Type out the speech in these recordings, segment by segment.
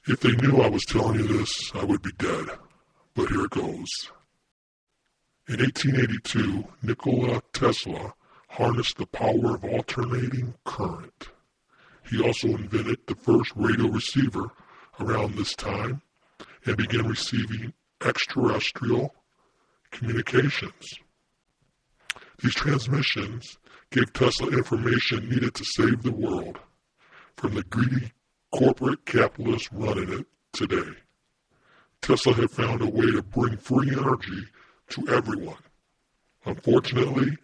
If they knew I was telling you this, I would be dead. But here it goes. In 1882, Nikola Tesla harnessed the power of alternating current. He also invented the first radio receiver around this time and began receiving extraterrestrial communications. These transmissions gave Tesla information needed to save the world from the greedy corporate capitalists running it today. Tesla had found a way to bring free energy to everyone. Unfortunately,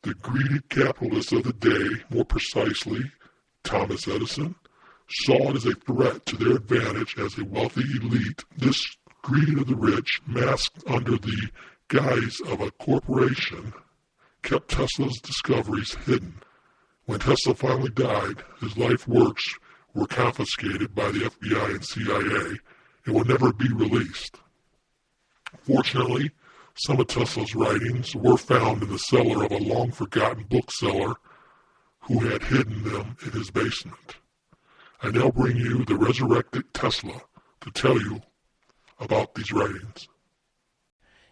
the greedy capitalists of the day, more precisely Thomas Edison, saw it as a threat to their advantage as a wealthy elite. This greed of the rich, masked under the guise of a corporation, kept Tesla's discoveries hidden. When Tesla finally died, his life works were confiscated by the FBI and CIA and will never be released. Fortunately, some of Tesla's writings were found in the cellar of a long-forgotten bookseller who had hidden them in his basement. I now bring you the Resurrecting Tesla to tell you about these writings.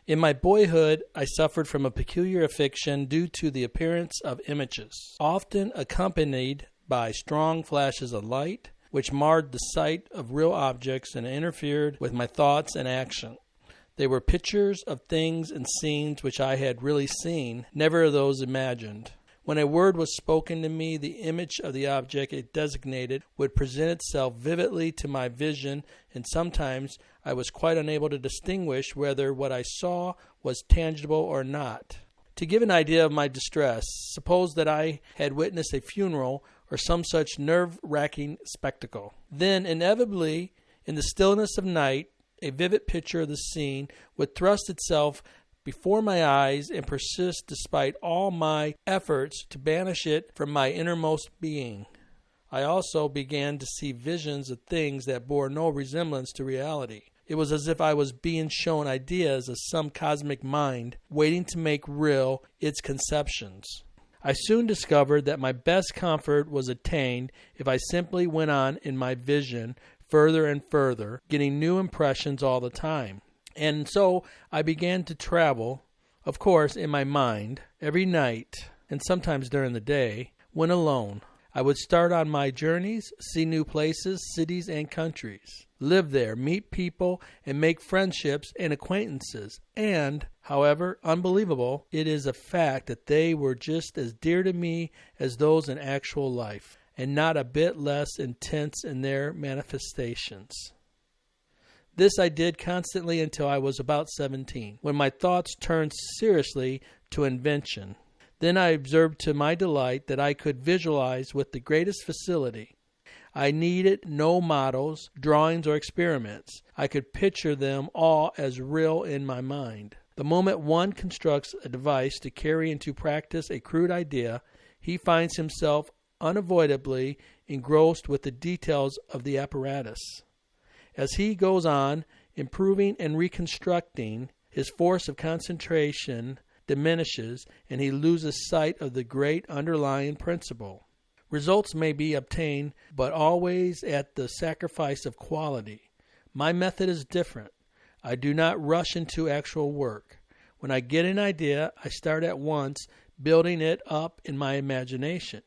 In my boyhood, I suffered from a peculiar affliction due to the appearance of images, often accompanied by strong flashes of light, which marred the sight of real objects and interfered with my thoughts and action. They were pictures of things and scenes which I had really seen, never those imagined. When a word was spoken to me, the image of the object it designated would present itself vividly to my vision, and sometimes I was quite unable to distinguish whether what I saw was tangible or not. To give an idea of my distress, suppose that I had witnessed a funeral or some such nerve-wracking spectacle. Then, inevitably, in the stillness of night, a vivid picture of the scene would thrust itself before my eyes and persist despite all my efforts to banish it from my innermost being. I also began to see visions of things that bore no resemblance to reality. It was as if I was being shown ideas of some cosmic mind waiting to make real its conceptions. I soon discovered that my best comfort was attained if I simply went on in my vision further and further, getting new impressions all the time. And so I began to travel, of course, in my mind, every night, and sometimes during the day, when alone. I would start on my journeys, see new places, cities, and countries, live there, meet people, and make friendships and acquaintances. And, however unbelievable, it is a fact that they were just as dear to me as those in actual life, and not a bit less intense in their manifestations. This I did constantly until I was about 17, when my thoughts turned seriously to invention. Then I observed to my delight that I could visualize with the greatest facility. I needed no models, drawings, or experiments. I could picture them all as real in my mind. The moment one constructs a device to carry into practice a crude idea, he finds himself unavoidably engrossed with the details of the apparatus. As he goes on, improving and reconstructing, his force of concentration diminishes and he loses sight of the great underlying principle. Results may be obtained, but always at the sacrifice of quality. My method is different. I do not rush into actual work. When I get an idea, I start at once building it up in my imagination.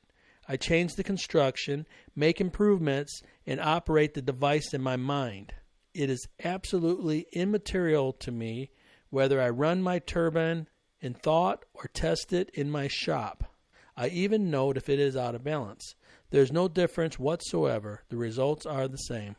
I change the construction, make improvements, and operate the device in my mind. It is absolutely immaterial to me whether I run my turbine in thought or test it in my shop. I even note if it is out of balance. There is no difference whatsoever. The results are the same.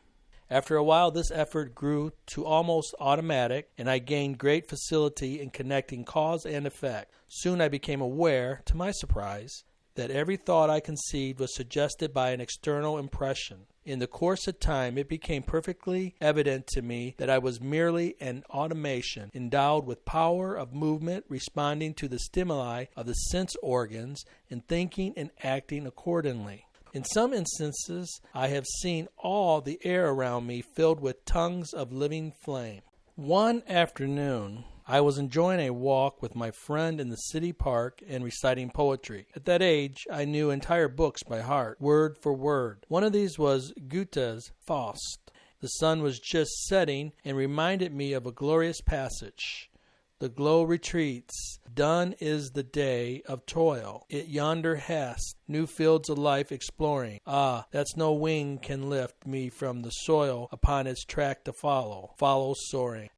After a while, this effort grew to almost automatic, and I gained great facility in connecting cause and effect. Soon I became aware, to my surprise, that every thought I conceived was suggested by an external impression. In the course of time, it became perfectly evident to me that I was merely an automation, endowed with power of movement, responding to the stimuli of the sense organs, and thinking and acting accordingly. In some instances, I have seen all the air around me filled with tongues of living flame. One afternoon, I was enjoying a walk with my friend in the city park and reciting poetry. At that age, I knew entire books by heart, word for word. One of these was Goethe's Faust, The sun was just setting and reminded me of a glorious passage. The glow retreats. Done is the day of toil. It yonder hast new fields of life exploring. Ah, that's no wing can lift me from the soil upon its track to follow. Follow soaring.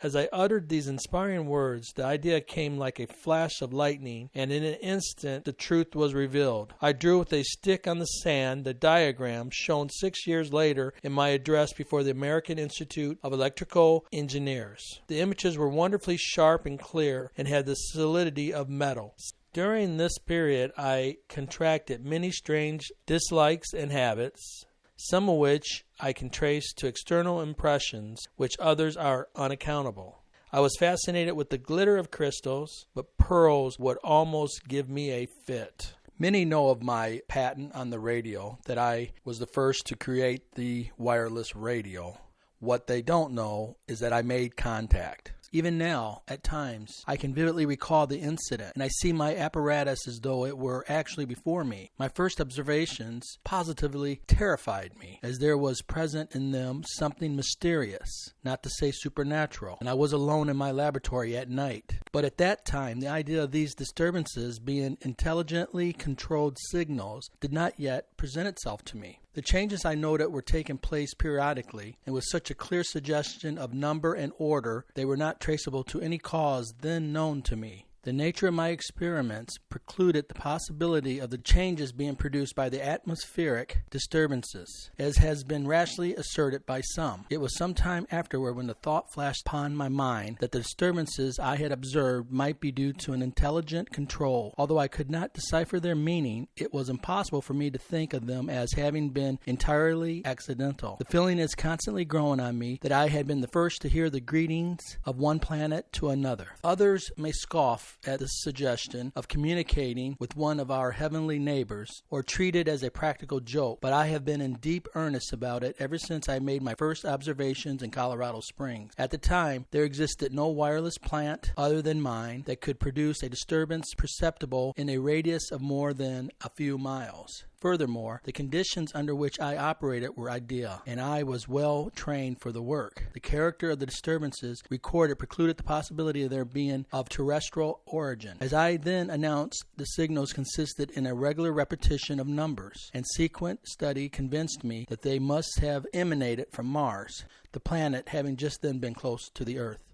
As I uttered these inspiring words, the idea came like a flash of lightning, and in an instant the truth was revealed. I drew with a stick on the sand the diagram shown 6 years later in my address before the American Institute of Electrical Engineers. The images were wonderfully sharp and clear and had the solidity of metal. During this period, I contracted many strange dislikes and habits, some of which I can trace to external impressions, which others are unaccountable. I was fascinated with the glitter of crystals, but pearls would almost give me a fit. Many know of my patent on the radio, that I was the first to create the wireless radio. What they don't know is that I made contact. Even now, at times, I can vividly recall the incident, and I see my apparatus as though it were actually before me. My first observations positively terrified me, as there was present in them something mysterious, not to say supernatural, and I was alone in my laboratory at night. But at that time, the idea of these disturbances being intelligently controlled signals did not yet present itself to me. The changes I noted were taking place periodically, and with such a clear suggestion of number and order, they were not traceable to any cause then known to me. The nature of my experiments precluded the possibility of the changes being produced by the atmospheric disturbances, as has been rashly asserted by some. It was some time afterward when the thought flashed upon my mind that the disturbances I had observed might be due to an intelligent control. Although I could not decipher their meaning, it was impossible for me to think of them as having been entirely accidental. The feeling is constantly growing on me that I had been the first to hear the greetings of one planet to another. Others may scoff at the suggestion of communicating with one of our heavenly neighbors, or treat it as a practical joke, but I have been in deep earnest about it ever since I made my first observations in Colorado Springs. At the time, there existed no wireless plant other than mine that could produce a disturbance perceptible in a radius of more than a few miles. Furthermore, the conditions under which I operated were ideal, and I was well trained for the work. The character of the disturbances recorded precluded the possibility of their being of terrestrial origin. As I then announced, the signals consisted in a regular repetition of numbers, and sequent study convinced me that they must have emanated from Mars, the planet having just then been close to the Earth.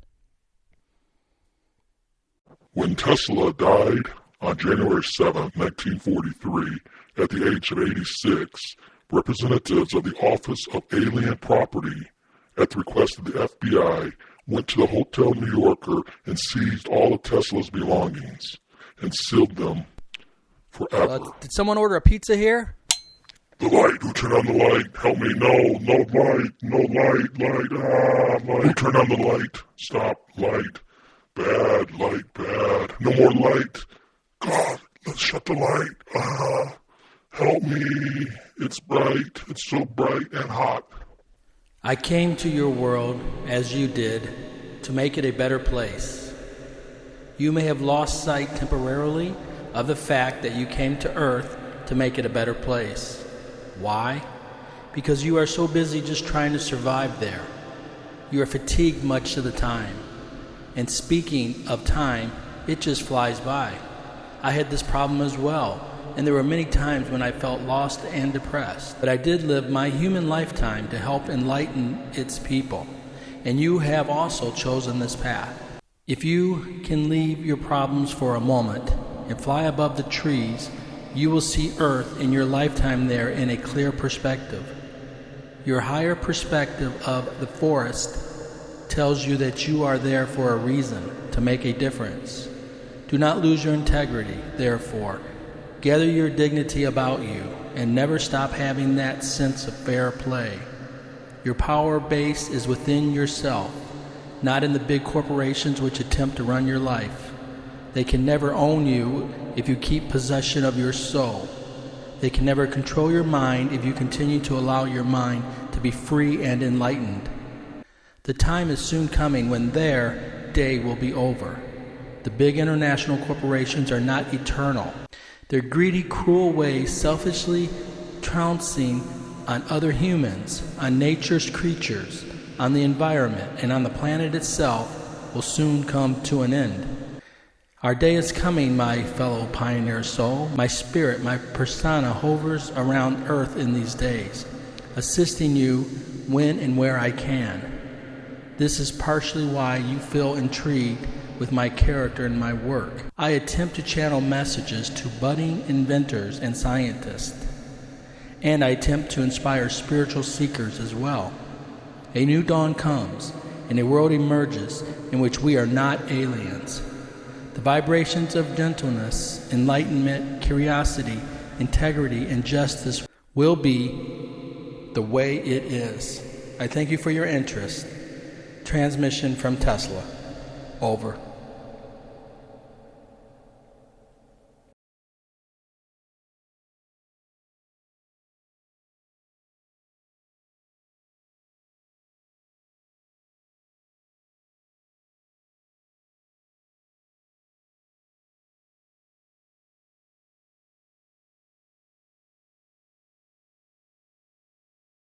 When Tesla died on January 7, 1943, at the age of 86, representatives of the Office of Alien Property, at the request of the FBI, went to the Hotel New Yorker and seized all of Tesla's belongings and sealed them forever. Did someone order a pizza here? The light. Who turned on the light? Help me. No light. No light. Who turned on the light? Stop. Light. Bad. Light. Bad. No more light. God, let's shut the light. Help me. It's bright. It's so bright and hot. I came to your world, as you did, to make it a better place. You may have lost sight temporarily of the fact that you came to Earth to make it a better place. Why? Because you are so busy just trying to survive there. You are fatigued much of the time. And speaking of time, it just flies by. I had this problem as well, and there were many times when I felt lost and depressed. But I did live my human lifetime to help enlighten its people, and you have also chosen this path. If you can leave your problems for a moment and fly above the trees, you will see Earth in your lifetime there in a clear perspective. Your higher perspective of the forest tells you that you are there for a reason, to make a difference. Do not lose your integrity, therefore. Gather your dignity about you, and never stop having that sense of fair play. Your power base is within yourself, not in the big corporations which attempt to run your life. They can never own you if you keep possession of your soul. They can never control your mind if you continue to allow your mind to be free and enlightened. The time is soon coming when their day will be over. The big international corporations are not eternal. Their greedy, cruel ways, selfishly trouncing on other humans, on nature's creatures, on the environment, and on the planet itself, will soon come to an end. Our day is coming, my fellow pioneer soul. My spirit, my persona hovers around earth in these days, assisting you when and where I can. This is partially why you feel intrigued with my character and my work. I attempt to channel messages to budding inventors and scientists, and I attempt to inspire spiritual seekers as well. A new dawn comes, and a world emerges in which we are not aliens. The vibrations of gentleness, enlightenment, curiosity, integrity, and justice will be the way it is. I thank you for your interest. Transmission from Tesla. Over.